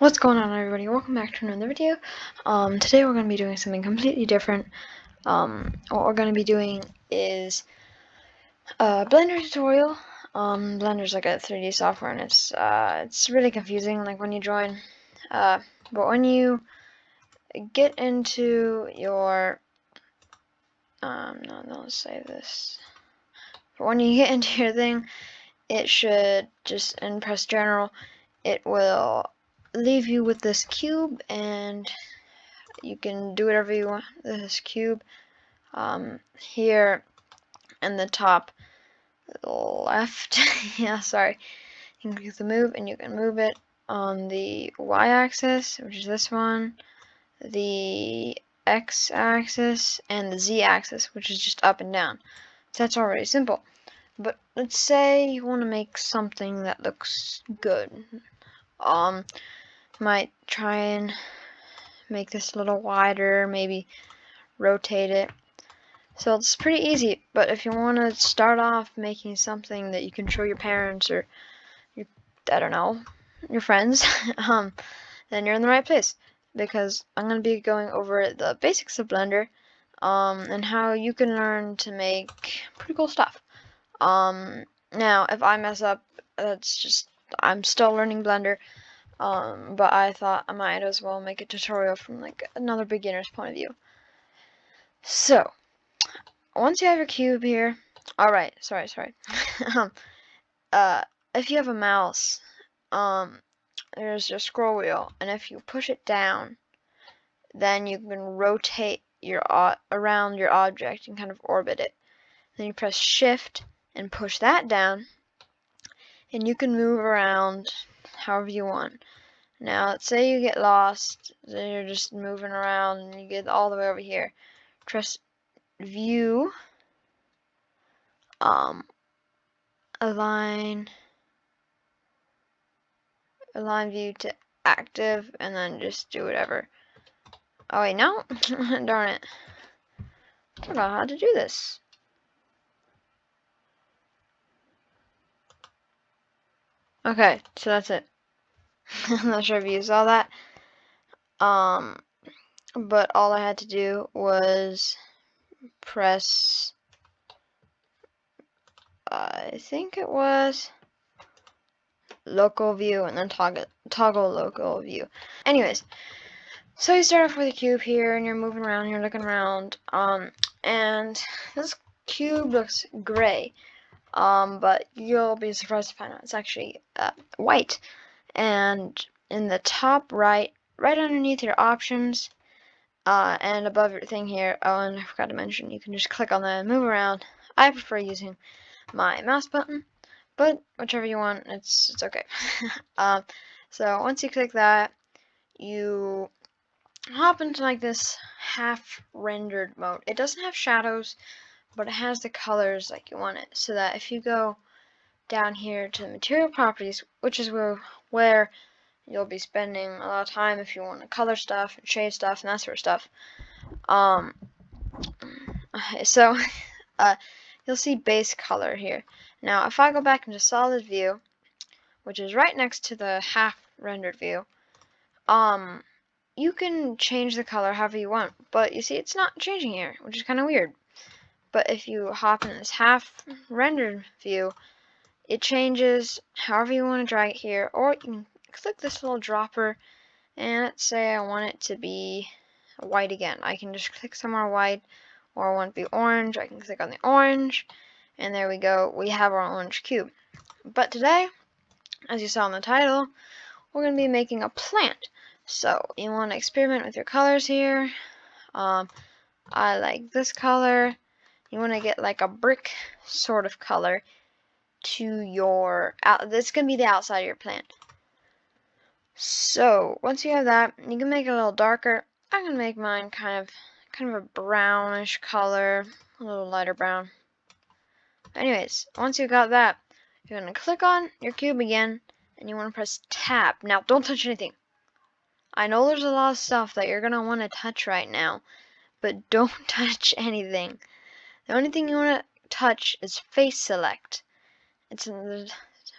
What's going on, everybody? Welcome back to another video. Today we're going to be doing something completely different. What we're going to be doing is a Blender tutorial. Blender's like a 3D software, and it's really confusing. Like when you join, but when you get into your let's save this. But when you get into your thing, it should just press general. It will leave you with this cube, and you can do whatever you want with this cube. Here in the top left, yeah, sorry, you can click the move, and you can move it on the y-axis, which is this one, the x-axis, and the z-axis, which is just up and down. So that's already simple. But let's say you want to make something that looks good. Might try and make this a little wider, maybe rotate it. So it's pretty easy, but if you want to start off making something that you can show your parents or I don't know, your friends, then you're in the right place, because I'm going to be going over the basics of Blender, and how you can learn to make pretty cool stuff. Now, if I mess up, that's just, I'm still learning Blender, but I thought I might as well make a tutorial from like another beginner's point of view. So, once you have your cube here, alright, sorry. If you have a mouse, there's your scroll wheel, and if you push it down, then you can rotate around your object and kind of orbit it. Then you press shift and push that down, and you can move around however you want. Now, let's say you get lost, then you're just moving around and you get all the way over here. Press view, align view to active, and then just do whatever. Oh wait, no? Darn it. I forgot how to do this. Okay, so that's it. I'm not sure if you saw that. But all I had to do was press, I think it was local view, and then toggle local view. Anyways, so you start off with a cube here, and you're moving around, you're looking around, and this cube looks gray, but you'll be surprised to find out it's actually white. And in the top right underneath your options, and above your thing here, oh, and I forgot to mention, you can just click on that and move around. I prefer using my mouse button, but whichever you want, it's okay. So once you click that, you hop into like this half rendered mode. It doesn't have shadows, but it has the colors like you want it, so that if you go down here to the material properties, which is where you'll be spending a lot of time if you want to color stuff and shade stuff and that sort of stuff. So you'll see base color here. Now, if I go back into solid view, which is right next to the half rendered view, you can change the color however you want, but you see it's not changing here, which is kind of weird. But if you hop in this half rendered view, it changes however you want to drag it here, or you can click this little dropper, and let's say I want it to be white again. I can just click somewhere white, or I want it to be orange. I can click on the orange, and there we go. We have our orange cube. But today, as you saw in the title, we're going to be making a plant. So you want to experiment with your colors here. I like this color. You want to get like a brick sort of color to your this is going to be the outside of your plant. So once you have that, you can make it a little darker. I'm going to make mine kind of a brownish color, a little lighter brown. Anyways, once you got that, you're going to click on your cube again, and you want to press tab. Now, don't touch anything. I know there's a lot of stuff that you're going to want to touch right now, but don't touch anything. The only thing you want to touch is face select. It's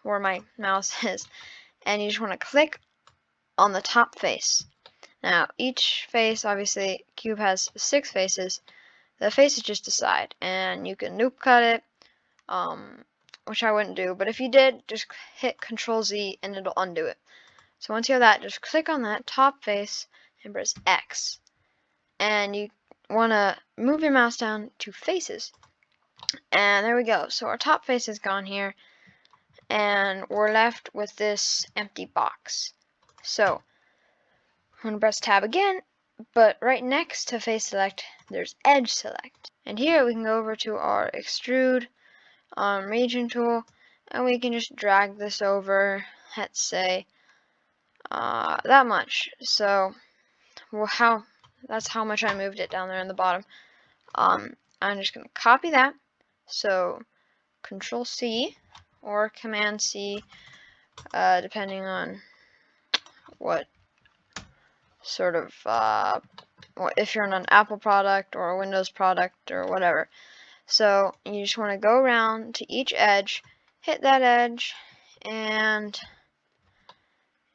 where my mouse is. And you just want to click on the top face. Now, each face, obviously, cube has 6 faces. The face is just a side, and you can loop cut it, which I wouldn't do, but if you did, just hit Control Z and it'll undo it. So once you have that, just click on that top face and press X. And you want to move your mouse down to faces. And there we go. So our top face is gone here, and we're left with this empty box. So I'm going to press tab again, but right next to face select, there's edge select. And here we can go over to our extrude region tool, and we can just drag this over, let's say, that much. So that's how much I moved it down there in the bottom. I'm just going to copy that. So Control C or Command C, depending on what sort of, if you're on an Apple product or a Windows product or whatever. So you just want to go around to each edge, hit that edge, and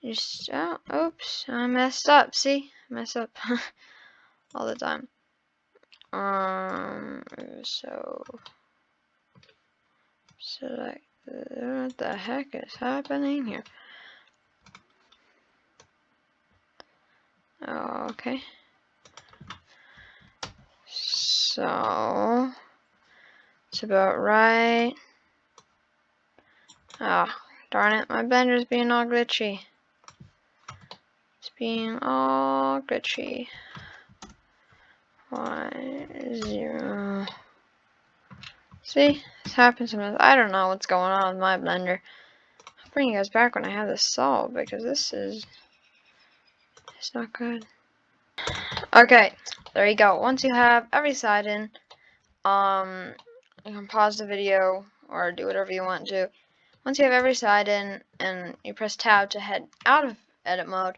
just, oh, oops, I messed up. See, I mess up all the time. So select, what the heck is happening here? Oh, okay. So it's about right. Ah, oh, darn it, my blender's being all glitchy. It's being all glitchy. 0. See, this happens sometimes. I don't know what's going on with my blender. I'll bring you guys back when I have this solved, because it's not good. Okay, there you go. Once you have every side in, you can pause the video or do whatever you want to. Once you have every side in and you press tab to head out of edit mode,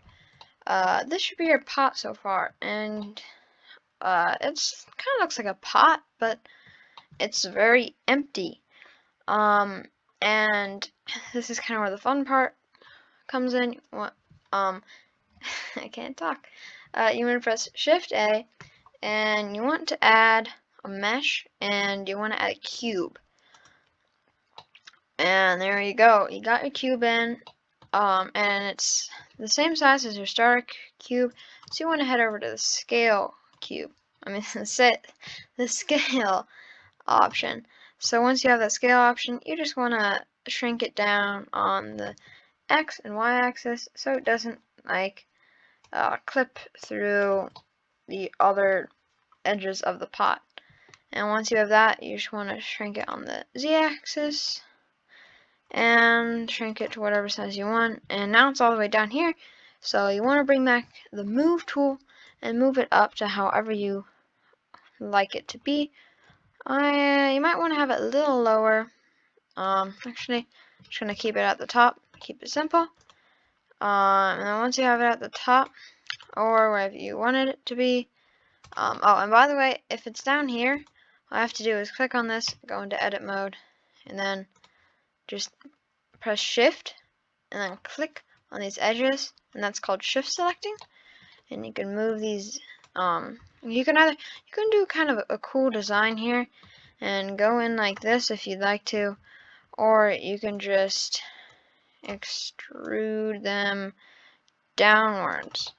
this should be your pot so far, and it's kind of looks like a pot, but it's very empty. And this is kind of where the fun part comes in. I can't talk. You want to press Shift A, and you want to add a mesh, and you want to add a cube. And there you go. You got your cube in, and it's the same size as your starter cube. So you want to head over to the scale cube. I mean, the scale option. So once you have that scale option, you just want to shrink it down on the X and Y axis so it doesn't like clip through the other edges of the pot. And once you have that, you just want to shrink it on the Z axis and shrink it to whatever size you want. And now it's all the way down here, so you want to bring back the move tool and move it up to however you like it to be. You might want to have it a little lower. Actually, I'm just going to keep it at the top, keep it simple. And then once you have it at the top, or wherever you wanted it to be, oh, and by the way, if it's down here, all I have to do is click on this, go into edit mode, and then just press shift, and then click on these edges, and that's called shift selecting. And you can move these, you can do kind of a cool design here, and go in like this if you'd like to, or you can just extrude them downwards.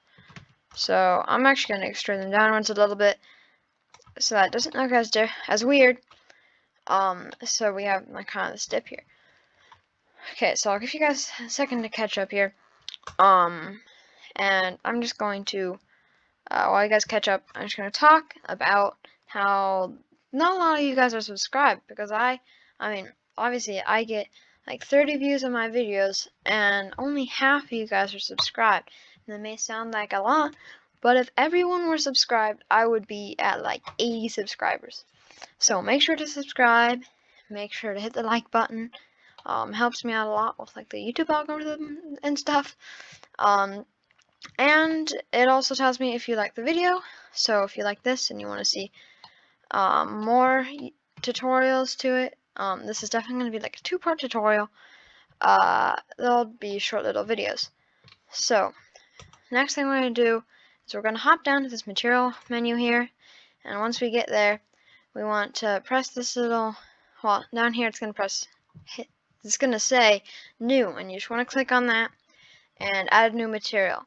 So I'm actually going to extrude them downwards a little bit, so that doesn't look as weird. So we have like kind of this dip here. Okay, so I'll give you guys a second to catch up here. And I'm just going to, while you guys catch up, I'm just going to talk about how not a lot of you guys are subscribed, because I mean, obviously I get like 30 views on my videos, and only half of you guys are subscribed. And that may sound like a lot, but if everyone were subscribed, I would be at like 80 subscribers. So make sure to subscribe, make sure to hit the like button. Helps me out a lot with like the YouTube algorithm and stuff. And it also tells me if you like the video. So if you like this and you want to see more tutorials to it, this is definitely going to be like a 2-part tutorial. There'll be short little videos. So next thing we're going to do is we're going to hop down to this material menu here, and once we get there, we want to press this little, well, down here it's going to it's going to say new, and you just want to click on that and add new material.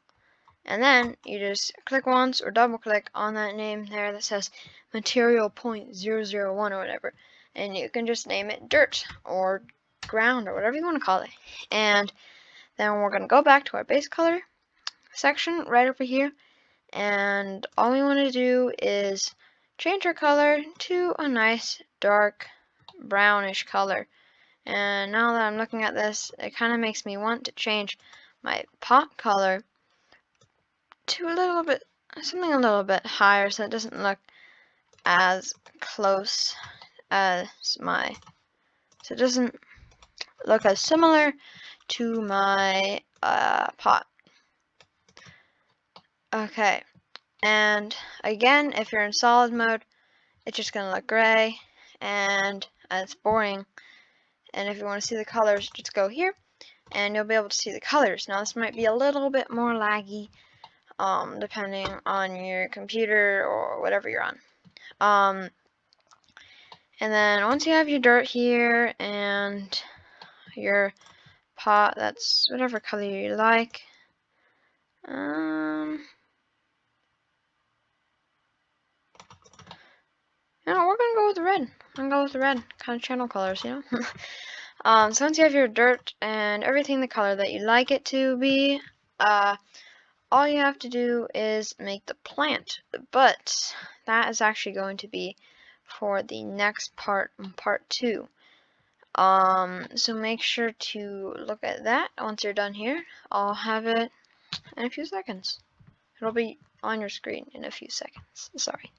And then you just click once or double click on that name there that says material 0.001 or whatever, and you can just name it dirt or ground or whatever you want to call it. And then we're going to go back to our base color section right over here, and all we want to do is change our color to a nice dark brownish color. And now that I'm looking at this, it kind of makes me want to change my pot color to something a little bit higher, so it doesn't look as close as so it doesn't look as similar to my pot. Okay, and again, if you're in solid mode, it's just gonna look gray and it's boring. And if you want to see the colors, just go here and you'll be able to see the colors. Now this might be a little bit more laggy, depending on your computer or whatever you're on. And then once you have your dirt here and your pot, that's whatever color you like. We're gonna go with the red. I'm gonna go with the red kind of channel colors, you know. So once you have your dirt and everything the color that you like it to be, all you have to do is make the plant. But that is actually going to be for the next part, part 2. So make sure to look at that once you're done here. I'll have it in a few seconds. It'll be on your screen in a few seconds. Sorry.